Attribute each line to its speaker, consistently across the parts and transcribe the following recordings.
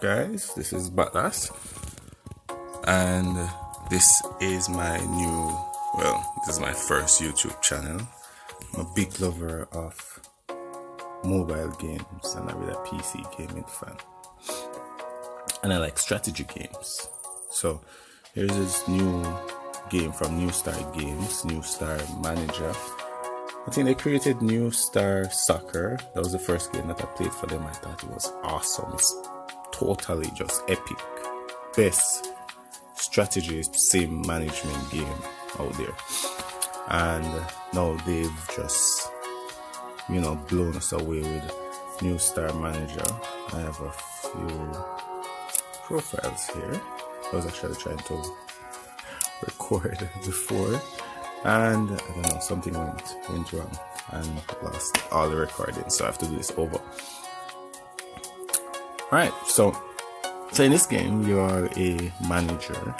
Speaker 1: Guys, this is Batlas, and this is my this is my first YouTube channel. I'm a big lover of mobile games and I'm a PC gaming fan, and I like strategy games. So here's this new game from New Star Games, New Star Manager. I think they created New Star Soccer. That was the first game that I played for them. I thought it was awesome. It's totally just epic. Best strategy sim management game out there. And now they've just, blown us away with New Star Manager. I have a few profiles here. I was actually trying to record before, and I don't know, something went wrong and lost all the recording, so I have to do this over. Alright, so in this game you are a manager.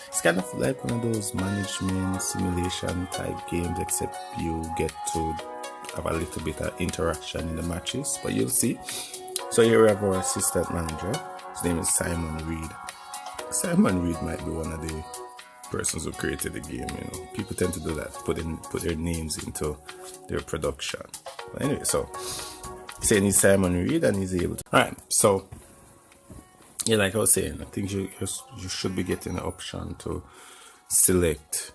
Speaker 1: It's kind of like one of those management simulation type games, except you get to have a little bit of interaction in the matches, but you'll see. So here we have our assistant manager. His name is Simon Reed. Simon Reed might be one of the persons who created the game. People tend to do that, put their names into their production. But anyway, so saying he's Simon Reed and he's able to. Alright, so yeah, like I was saying, I think you should be getting the option to select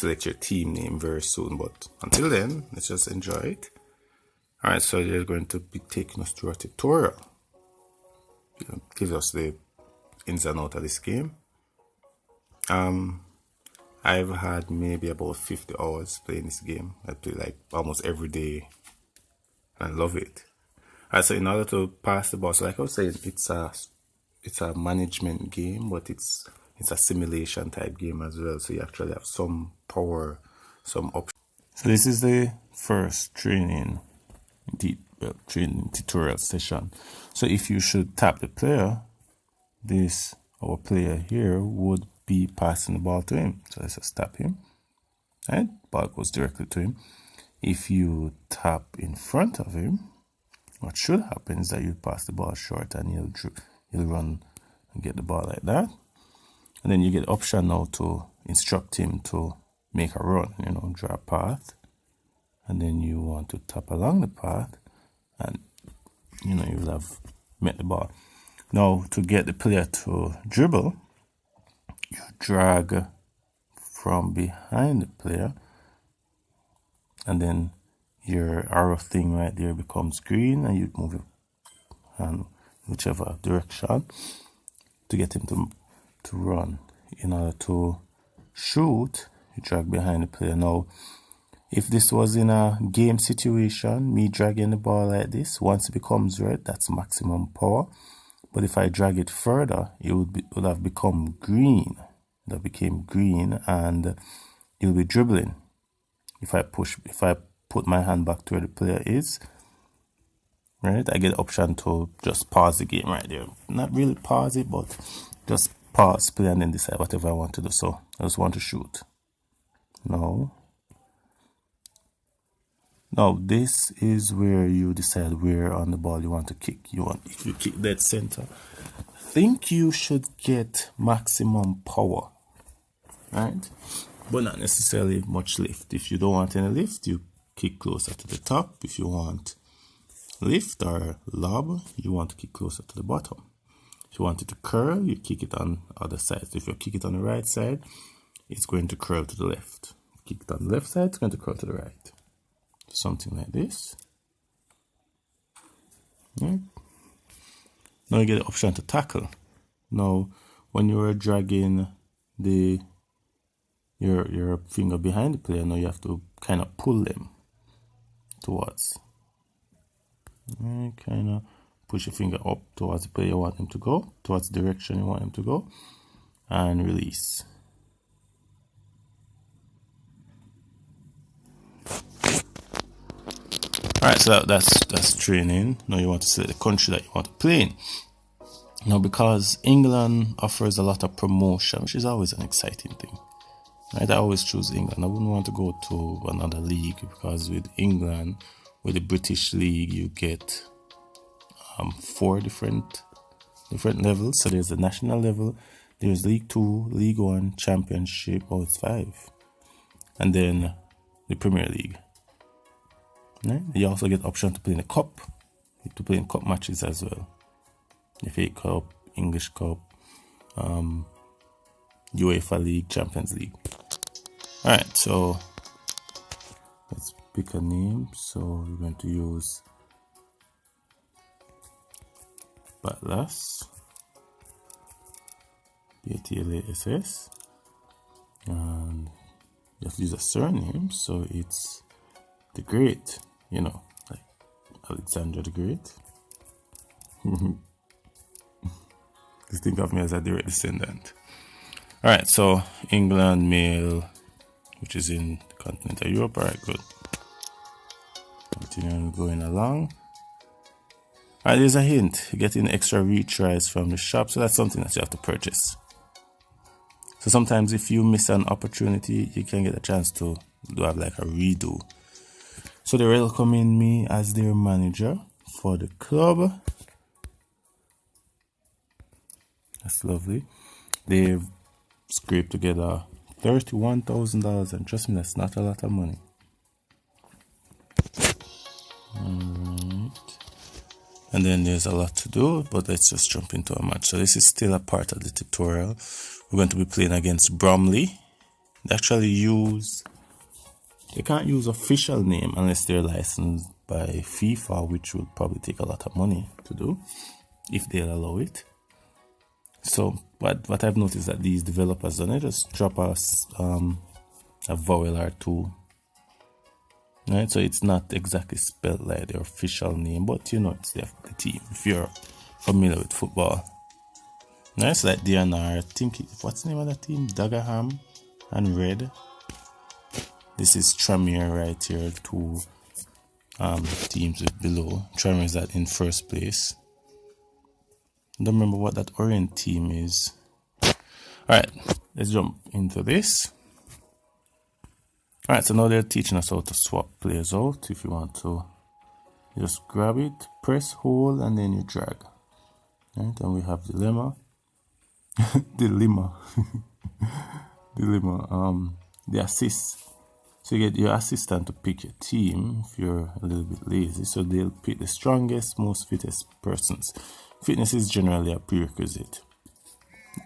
Speaker 1: your team name very soon. But until then, let's just enjoy it. Alright, so they're going to be taking us through a tutorial. Gives us the ins and outs of this game. I've had maybe about 50 hours playing this game. I play like almost every day. I love it. Alright, so in order to pass the boss, like I was saying, it's a management game, but it's a simulation type game as well. So you actually have some power, some options. So this is the first training tutorial session. So if you should tap the player, our player here would be passing the ball to him. So let's just tap him, and ball goes directly to him. If you tap in front of him, what should happen is that you pass the ball short and he'll run and get the ball like that. And then you get the option now to instruct him to make a run, draw a path. And then you want to tap along the path and, you'll have met the ball. Now, to get the player to dribble, you drag from behind the player, and then your arrow thing right there becomes green, and you move your hand whichever direction to get him to run. In order to shoot, you drag behind the player. Now, if this was in a game situation, me dragging the ball like this, once it becomes red, that's maximum power. But if I drag it further, it would have become green. That became green, and you'll be dribbling. If I put my hand back to where the player is, right, I get the option to just pause the game right there. Not really pause it, but just pause play and then decide whatever I want to do. So I just want to shoot. Now this is where you decide where on the ball you want to kick. If you kick dead center, I think you should get maximum power, right? But not necessarily much lift. If you don't want any lift, you kick closer to the top. If you want lift or lob, you want to kick closer to the bottom. If you want it to curl, you kick it on the other side. So if you kick it on the right side, it's going to curl to the left. Kick it on the left side, it's going to curl to the right. Something like this. Right. Now you get the option to tackle. Now, when you are dragging your finger behind the player, now you have to kind of pull them towards. Kind of push your finger up towards the player you want him to go, towards the direction you want him to go, and release. Alright, so that's training. Now you want to select the country that you want to play in. Now, because England offers a lot of promotion, which is always an exciting thing, right? I always choose England. I wouldn't want to go to another league, because with England, with the British League, you get 4 different levels. So there's the national level, there's League 2, League 1, Championship. Oh, it's 5, and then the Premier League. Right? You also get option to play in the cup, to play in cup matches as well. The FA Cup, English Cup, UEFA League, Champions League. Alright, so let's pick a name. So we're going to use Batlass, BATLASS, and you have to use a surname, so it's the Great, like Alexander the Great. Just think of me as a direct descendant. Alright, so England male, which is in the continent of Europe. Alright, good. Continuing going along. Alright, there's a hint. Getting extra retries from the shop, so that's something that you have to purchase. So sometimes if you miss an opportunity, you can get a chance to have like a redo. So they're welcoming me as their manager for the club. That's lovely. They've scraped together $31,000, and trust me, that's not a lot of money. Alright. And then there's a lot to do, but let's just jump into a match. So this is still a part of the tutorial. We're going to be playing against Bromley. They can't use official name unless they're licensed by FIFA, which will probably take a lot of money to do, if they'll allow it. So what I've noticed that these developers don't just drop us a vowel or two. Right, so it's not exactly spelled like their official name, but it's the team, if you're familiar with football. Right, so like DNR, I think, what's the name of the team? Dagenham and Red. This is Tranmere right here, two teams below. Tranmere is in first place. I don't remember what that Orient team is. Alright, let's jump into this. Alright, so now they're teaching us how to swap players out. If you want to just grab it, press, hold, and then you drag. Right, and we have dilemma. The assist. So you get your assistant to pick your team if you're a little bit lazy. So they'll pick the strongest, most fittest persons. Fitness is generally a prerequisite.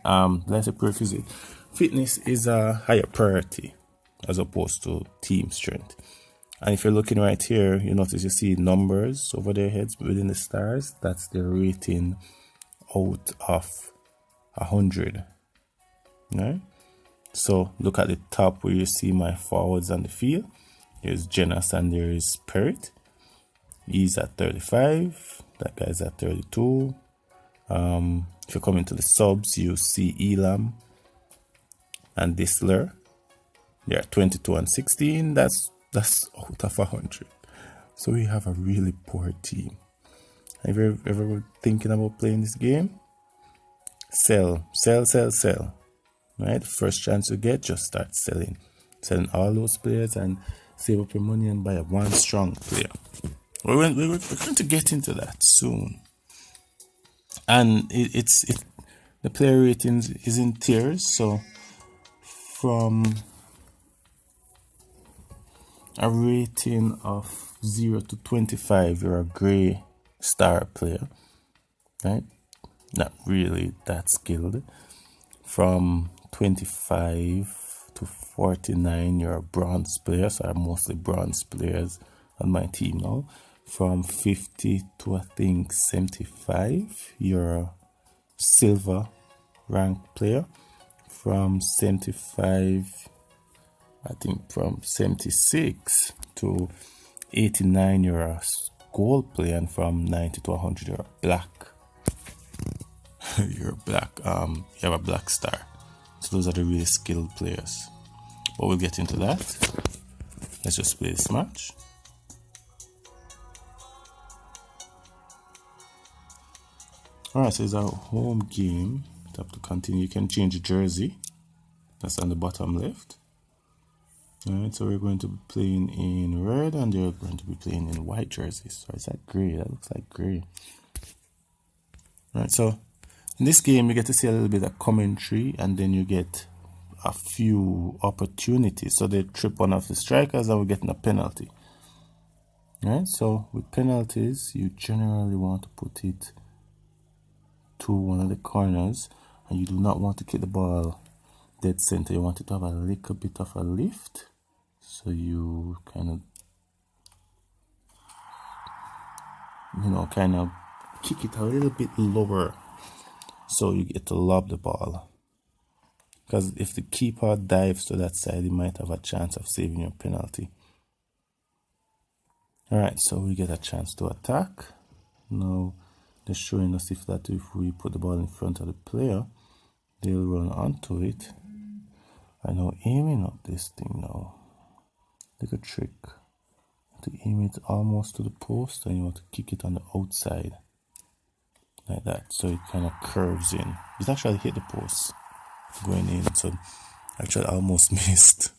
Speaker 1: That's a prerequisite. Fitness is a higher priority as opposed to team strength. And if you're looking right here, you notice you see numbers over their heads within the stars. That's their rating out of 100. Right? So look at the top where you see my forwards on the field. There's Genas and there is Spirit. He's at 35. That guy's at 32. If you come into the subs, you see Elam and Disler. They're 22 and 16. That's out of 100. So we have a really poor team. Have you ever thinking about playing this game? Sell. Right? First chance you get, just start selling. Selling all those players and save up your money and buy a one strong player. We're going to get into that soon. And the player ratings is in tiers. So from a rating of 0 to 25, you're a grey star player, right? Not really that skilled. From 25 to 49, you're a bronze player. So I'm mostly bronze players on my team now. From 50 to I think 75, you're a silver rank player. From 75, I think from 76 to 89, you're a gold player, and from 90 to 100, you're a black. You have a black star. So those are the really skilled players. But we'll get into that. Let's just play this match. Alright, so it's our home game. Tap to continue. You can change the jersey. That's on the bottom left. Alright, so we're going to be playing in red and they're going to be playing in white jerseys. So is that grey? That looks like grey. Right, so in this game you get to see a little bit of commentary, and then you get a few opportunities. So they trip one of the strikers and we're getting a penalty. Right, so with penalties you generally want to put it to one of the corners, and you do not want to kick the ball dead center. You want it to have a little bit of a lift, so you kind of, kind of kick it a little bit lower so you get to lob the ball. Because if the keeper dives to that side, he might have a chance of saving your penalty. Alright, so we get a chance to attack. Now they're showing us if we put the ball in front of the player, they'll run onto it. I know aiming up this thing now. Little trick. To aim it almost to the post, and you want to kick it on the outside. Like that. So it kind of curves in. It actually hit the post going in. So actually almost missed.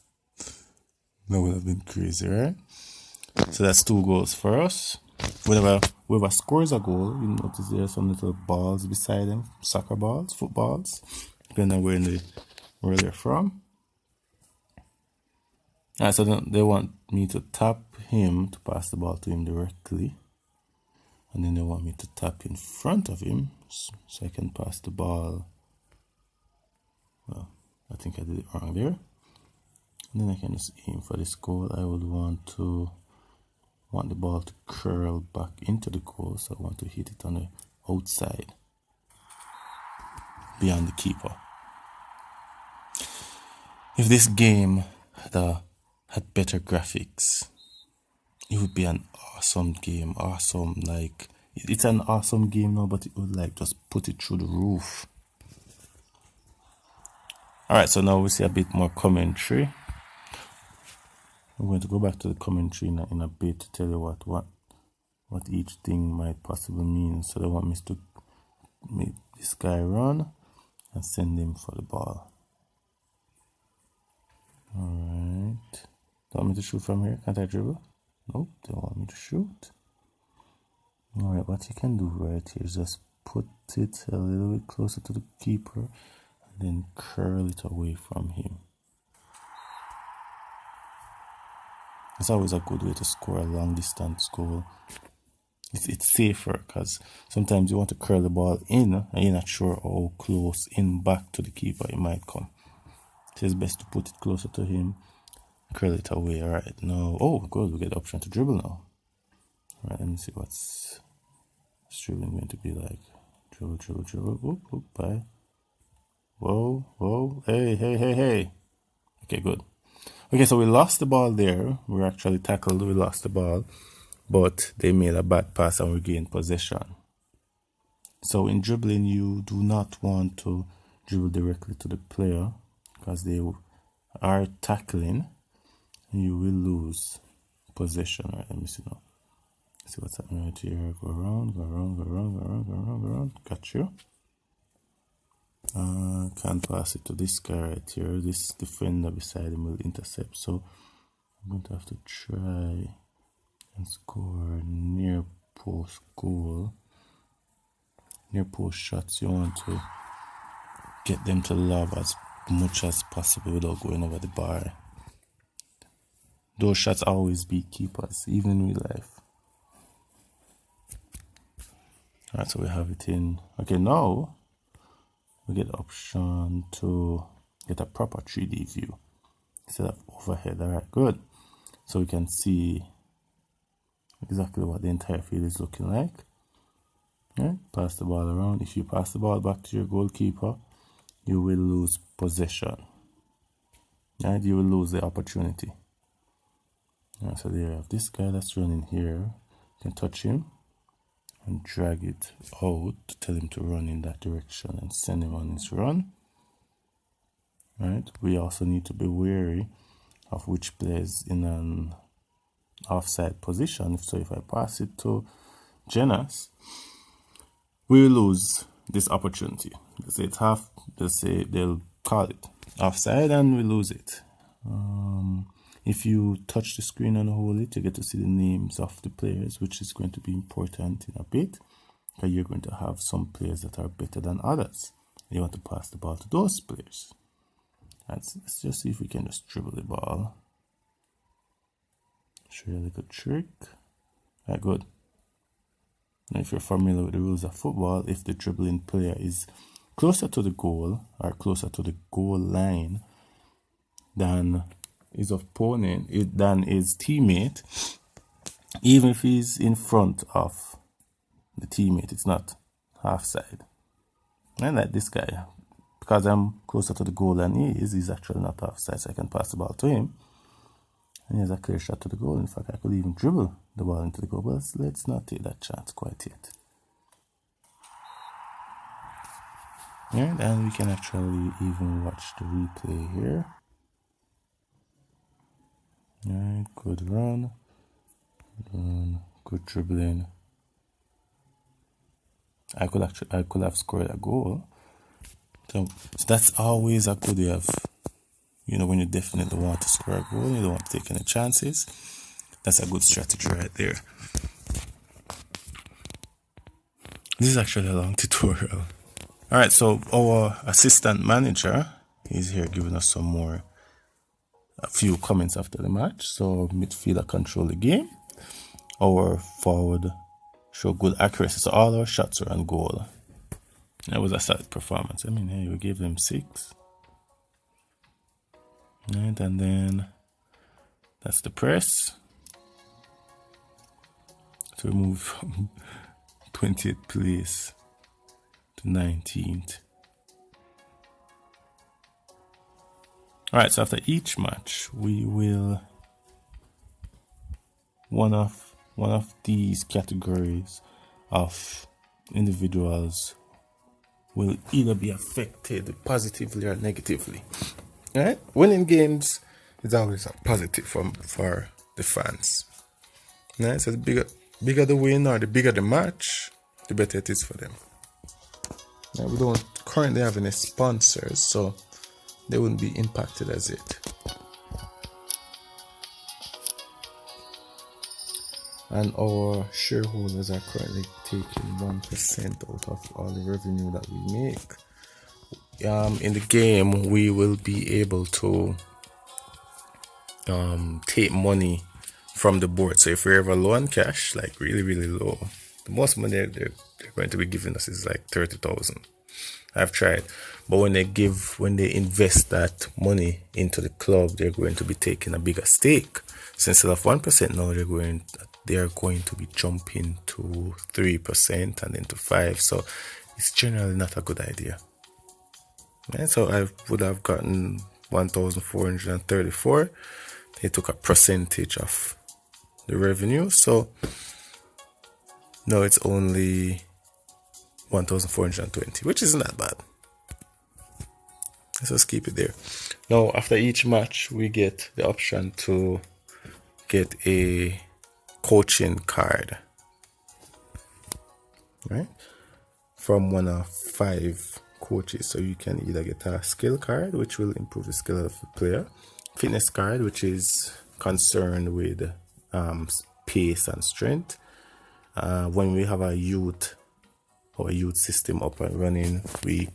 Speaker 1: That would have been crazy, right? So that's 2 goals for us. Whoever scores a goal, you notice there are some little balls beside them, soccer balls, footballs, depending on where they're from. Alright, so they want me to tap him to pass the ball to him directly, and then they want me to tap in front of him so I can pass the ball. Well, I think I did it wrong there. And then I can just aim for this goal. I would want the ball to curl back into the goal, so I want to hit it on the outside beyond the keeper. If this game had better graphics, it would be an awesome game. Awesome, like it's an awesome game now, but it would like just put it through the roof. Alright, so now we see a bit more commentary. I'm going to go back to the commentary in a bit to tell you what each thing might possibly mean. So they want me to make this guy run and send him for the ball. Alright. They want me to shoot from here? Can't I dribble? Nope, they want me to shoot. Alright, what you can do right here is just put it a little bit closer to the keeper and then curl it away from him. It's always a good way to score a long distance goal. It's safer because sometimes you want to curl the ball in and you're not sure how close in back to the keeper it might come. So it's best to put it closer to him, curl it away. Alright, now, oh good, we get the option to dribble now. Alright, let me see what's dribbling going to be like. Dribble, whoop, bye. Whoa, hey. Okay, good. Okay, so we lost the ball there. We actually tackled, we lost the ball, but they made a bad pass and we gained possession. So in dribbling, you do not want to dribble directly to the player because they are tackling and you will lose possession. All right, let me see now. See what's happening right here. Go around. Got you. Can't pass it to this guy right here. This defender beside him will intercept. So I'm going to have to try and score near post goal. Near post shots, you want to get them to lob as much as possible without going over the bar. Those shots always beat keepers, even in real life. Alright, so we have it in. Okay, now we get the option to get a proper 3D view instead of overhead. Alright, good. So we can see exactly what the entire field is looking like. Alright, pass the ball around. If you pass the ball back to your goalkeeper, you will lose possession. Alright, you will lose the opportunity. Alright, so there you have this guy that's running here. You can touch him and drag it out to tell him to run in that direction and send him on his run. Right. We also need to be wary of which plays in an offside position. So if I pass it to Jenas, we will lose this opportunity. They say it's half. They say they'll call it offside and we lose it. If you touch the screen and hold it, you get to see the names of the players, which is going to be important in a bit. because you're going to have some players that are better than others. You want to pass the ball to those players. Let's just see if we can just dribble the ball. Show you a little trick. Right, good. Now, if you're familiar with the rules of football, if the dribbling player is closer to the goal or closer to the goal line than his opponent, than his teammate, even if he's in front of the teammate, it's not half side. And like this guy, because I'm closer to the goal than he is, he's actually not offside, so I can pass the ball to him. And he has a clear shot to the goal. In fact, I could even dribble the ball into the goal, but let's not take that chance quite yet. Right, and we can actually even watch the replay here. Right, good run, good dribbling. I could have scored a goal. So that's always a good way of, when you definitely want to score a goal, you don't want to take any chances. That's a good strategy right there. This is actually a long tutorial. All right, so our assistant manager is here giving us a few comments after the match. So midfielder control the game. Our forward show good accuracy. So all our shots are on goal. That was a solid performance. I mean, hey, we gave them 6. Right, and then that's the press. To move from 20th place to 19th. Alright, so after each match, we will one of these categories of individuals will either be affected positively or negatively. Right? Winning games is always a positive for the fans. Right? So the bigger the win or the bigger the match, the better it is for them. Now, we don't currently have any sponsors, so they wouldn't be impacted as it. And our shareholders are currently taking 1% out of all the revenue that we make. In the game, we will be able to take money from the board. So if we're ever low on cash, like really, really low, the most money they're going to be giving us is like 30,000. I've tried, but when they invest that money into the club, they're going to be taking a bigger stake. So instead of 1%, now they are going to be jumping to 3% and then to 5%. So it's generally not a good idea. Right? So I would have gotten 1,434. They took a percentage of the revenue, so now it's only 1,420, which isn't that bad. Let's just keep it there. Now, after each match, we get the option to get a coaching card, right, from one of 5 coaches. So you can either get a skill card, which will improve the skill of the player, fitness card, which is concerned with pace and strength. When we have our youth system up and running, we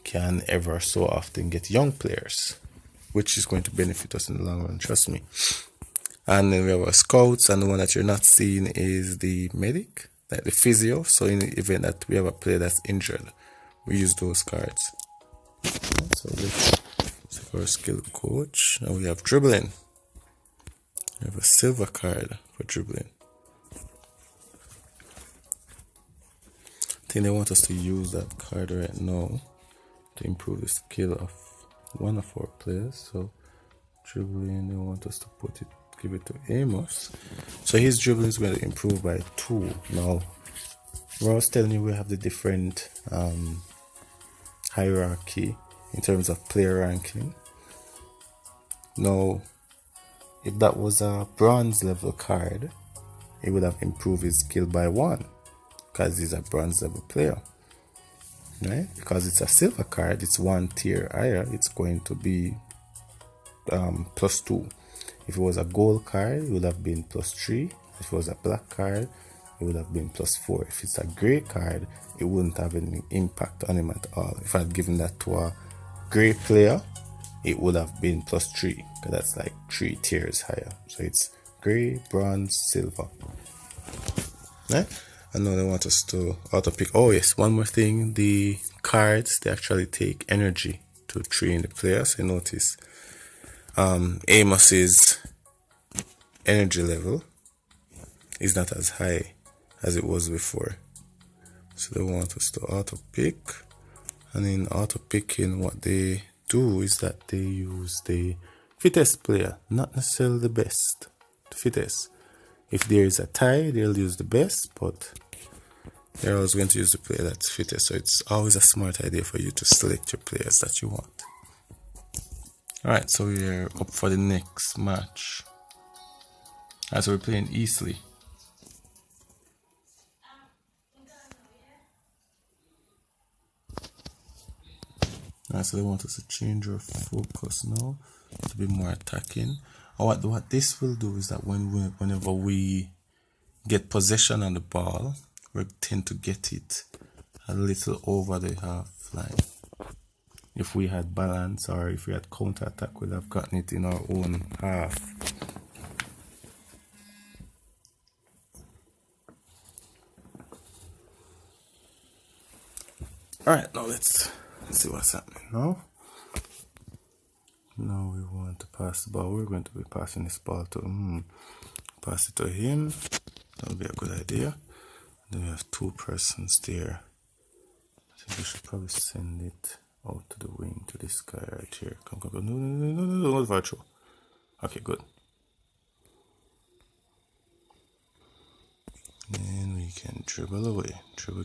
Speaker 1: can ever so often get young players, which is going to benefit us in the long run, trust me. And then we have our scouts, and the one that you're not seeing is the medic, like the physio. So in the event that we have a player that's injured, we use those cards. So let's check our skill coach. Now we have dribbling. We have a silver card for dribbling. I think they want us to use that card right now to improve the skill of one of our players. So dribbling, they want us to give it to Amos. So his dribbling is going to improve by 2. Now, I was telling you, we have the different hierarchy in terms of player ranking. Now, if that was a bronze level card, it would have improved his skill by 1, because he's a bronze level player, right? Because it's a silver card, it's 1 tier higher, it's going to be +2. If it was a gold card, it would have been +3. If it was a black card, it it would have been +4. If it's a grey card, it wouldn't have any impact on him at all. If I'd given that to a grey player, it would have been +3, because that's like 3 tiers higher. So it's grey, bronze, silver. Right? And now they want us to auto pick. Oh yes, one more thing, the cards, they actually take energy to train the player. So notice Amos's energy level is not as high as it was before. So they want us to auto pick, and in auto picking, what they do is that they use the fittest player, not necessarily the best, the fittest. If there is a tie, they'll use the best, but they're always going to use the player that's fittest. So it's always a smart idea for you to select your players that you want. Alright, so we're up for the next match. Alright, so we're playing Eastleigh. Alright, so they want us to change our focus now to be more attacking. And what this will do is that whenever we get possession on the ball, we tend to get it a little over the half line. If we had balance, or if we had counter attack, we'd have gotten it in our own half. Alright, now let's see what's happening now. Now we want to pass the ball. We're going to be passing this ball to pass it to him. That would be a good idea. Then we have 2 persons there. I think we should probably send it out to the wing, to this guy right here. Come. No, not virtual. Okay, good. Then we can dribble away. Dribble.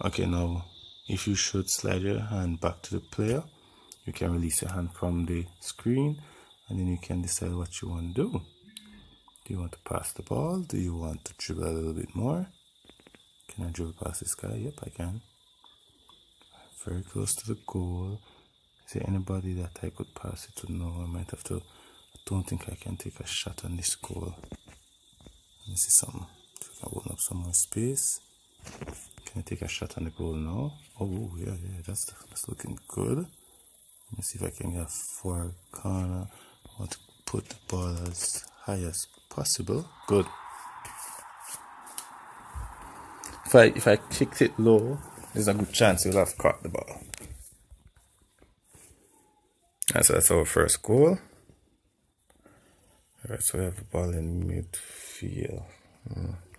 Speaker 1: Okay, now if you should slide your hand back to the player, you can release your hand from the screen, and then you can decide what you want to do. Do you want to pass the ball? Do you want to dribble a little bit more? Can I dribble past this guy? Yep, I can. Very close to the goal. Is there anybody that I could pass it to? No, I might have to. I don't think I can take a shot on this goal. Let me see something. So I can open up some more space. Can I take a shot on the goal now? Oh, yeah, that's looking good. Let me see if I can get a far corner. I want to put the ball as high as possible. Good. If I kicked it low, there's a good chance you'll have caught the ball. Alright, so that's our first goal. Alright, so we have the ball in midfield.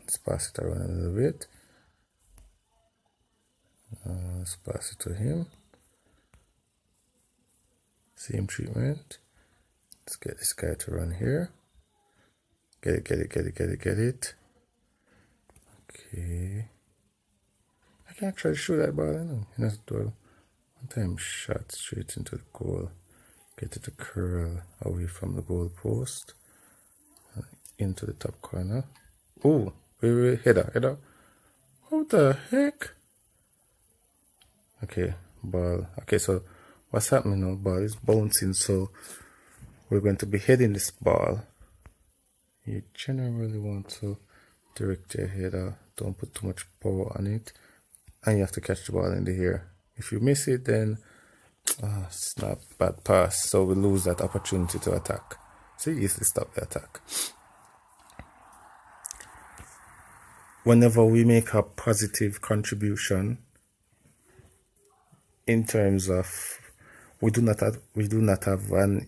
Speaker 1: Let's pass it around a little bit. Let's pass it to him. Same treatment. Let's get this guy to run here. Get it. Okay. I can actually shoot that ball, I know. You know, do a one-time shot straight into the goal. Get it to curl away from the goal post. Into the top corner. Oh, wait, header. What the heck? Okay, ball. Okay, so what's happening now? Ball is bouncing, so we're going to be heading this ball. You generally want to direct your header. Don't put too much power on it, and you have to catch the ball in the air. If you miss it, then it's not a bad pass, so we lose that opportunity to attack. So you easily stop the attack. Whenever we make a positive contribution, in terms of we do not have an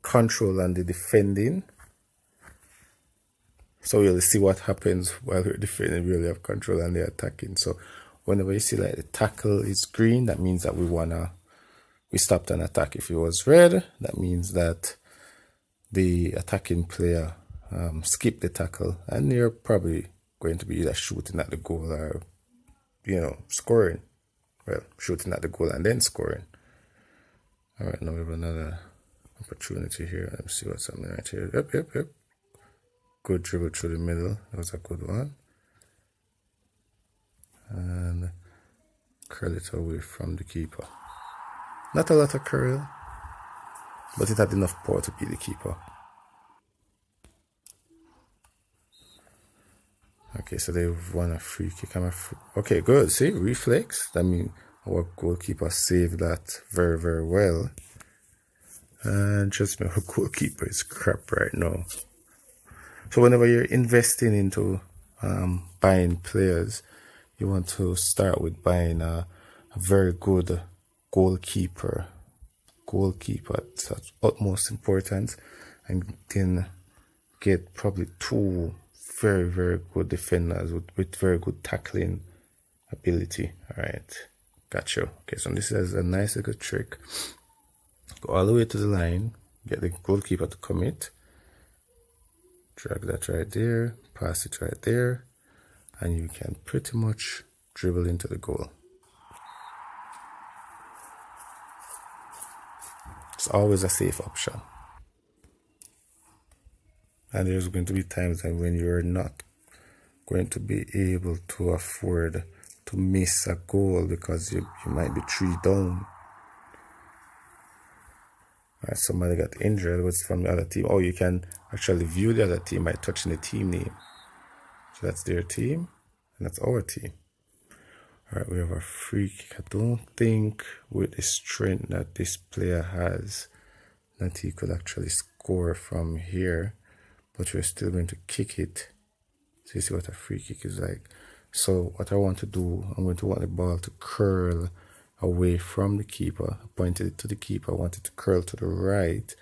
Speaker 1: control on the defending, so we'll see what happens while we're defending. We really have control on the attacking. So whenever you see like the tackle is green, that means that we stopped an attack. If it was red, that means that the attacking player skipped the tackle, and they're probably going to be either shooting at the goal or scoring. Well, shooting at the goal and then scoring. Alright, now we have another opportunity here. Let me see what's happening right here. Yep. Good dribble through the middle. That was a good one. And curl it away from the keeper. Not a lot of curl. but it had enough power to beat the keeper. Okay, so they've won a free kick. Okay, good. See, reflex. That means our goalkeeper saved that very, very well. And trust me, our goalkeeper is crap right now. So whenever you're investing into buying players, you want to start with buying a very good goalkeeper. That's utmost important, and then get probably 2 very, very good defenders with very good tackling ability. All right, got you. Okay, so this is a nice little trick. Go all the way to the line, get the goalkeeper to commit, drag that right there, pass it right there, and you can pretty much dribble into the goal. It's always a safe option. And there's going to be times when you're not going to be able to afford to miss a goal because you might be 3 down. Right, somebody got injured, it was from the other team. Oh, you can actually view the other team by touching the team name. So that's their team, and that's our team. All right, we have a free kick. I don't think with the strength that this player has that he could actually score from here, but we're still going to kick it. So you see what a free kick is like. So what I want to do, I'm going to want the ball to curl away from the keeper. I pointed it to the keeper. I want it to curl to the right.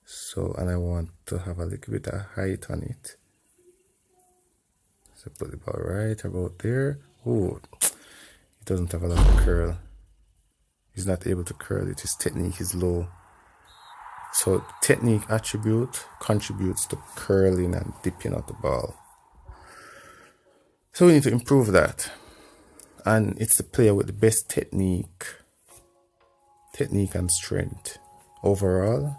Speaker 1: So, and I want to have a little bit of height on it. So put the ball right about there. Oh, it doesn't have a lot of curl. He's not able to curl it. His technique is low. So technique attribute contributes to curling and dipping out the ball. So we need to improve that. And it's the player with the best technique and strength overall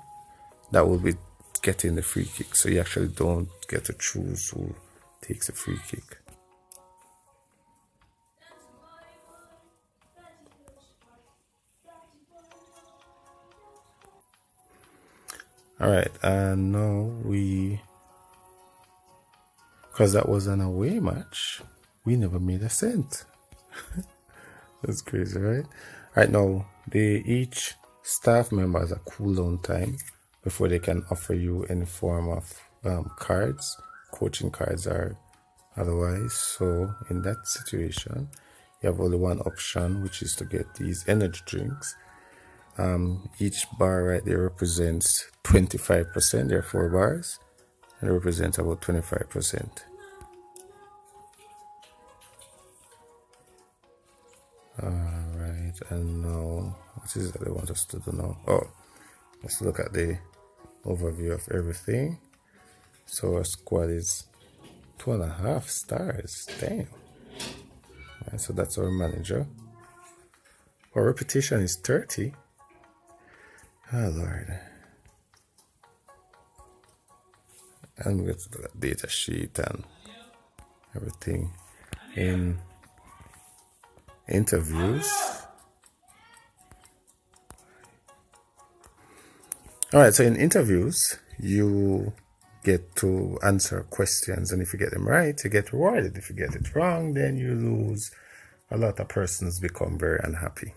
Speaker 1: that will be getting the free kick. So you actually don't get to choose who takes a free kick. All right, and now because that was an away match, we never made a cent. That's crazy, right? Right now, each staff member has a cooldown time before they can offer you any form of cards, coaching cards or otherwise. So in that situation, you have only one option, which is to get these energy drinks. Each bar right there represents 25%. There are 4 bars, and it represents about 25%. Alright, and now what is it they want us to do now? Oh, let's look at the overview of everything. So our squad is 2.5 stars. Damn. Right, so that's our manager. Our repetition is 30. Oh Lord. And we get to the data sheet and everything. In interviews. Alright, so in interviews, you get to answer questions, and if you get them right, you get rewarded. If you get it wrong, then you lose. A lot of persons become very unhappy.